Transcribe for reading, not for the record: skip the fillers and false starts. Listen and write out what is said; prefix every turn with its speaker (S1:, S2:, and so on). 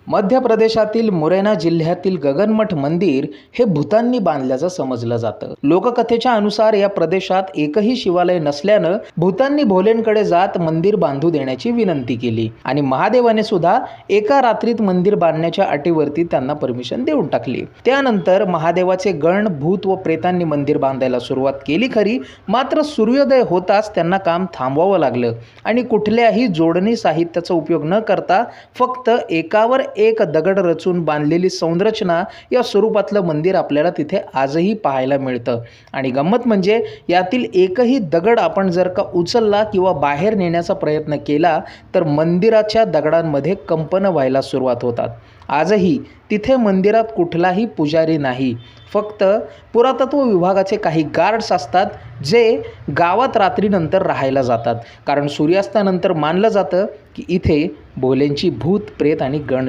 S1: मध्य प्रदेशातील मुरैना जिल्ह्यातील गगनमठ मंदिर हे भूतांनी बांधल्याचं समजलं जातं। लोककथेच्या अनुसार या प्रदेशात एकही शिवालय नसल्यानं भूतांनी भोलेंकडे जात मंदिर बांधू देण्याची विनंती केली आणि महादेवाने सुद्धा एका रात्रीत मंदिर बांधण्याच्या अटीवरती त्यांना परमिशन देऊन टाकली। त्यानंतर महादेवाचे गण भूत व प्रेतांनी मंदिर बांधायला सुरुवात केली खरी, मात्र सूर्योदय होताच त्यांना काम थांबवावं लागलं आणि कुठल्याही जोडणी साहित्याचा उपयोग न करता फक्त एकावर एक दगड रचून बांधलेली संरचना या स्वरूपातलं मंदिर आपल्याला तिथे आजही पाहायला मिळतं। आणि गंमत म्हणजे यातील एकही दगड आपण जर का उचलला किंवा बाहेर नेण्याचा प्रयत्न केला तर मंदिराच्या दगडांमध्ये कंपन व्हायला सुरुवात होतात। आजही तिथे मंदिरात कुठलाही पुजारी नाही, फक्त पुरातत्व विभागाचे काही गार्ड्स असतात जे गावात रात्रीनंतर राहायला जातात, कारण सूर्यास्तानंतर मानलं जातं की इथे भोलेंची भूत प्रेत आणि गण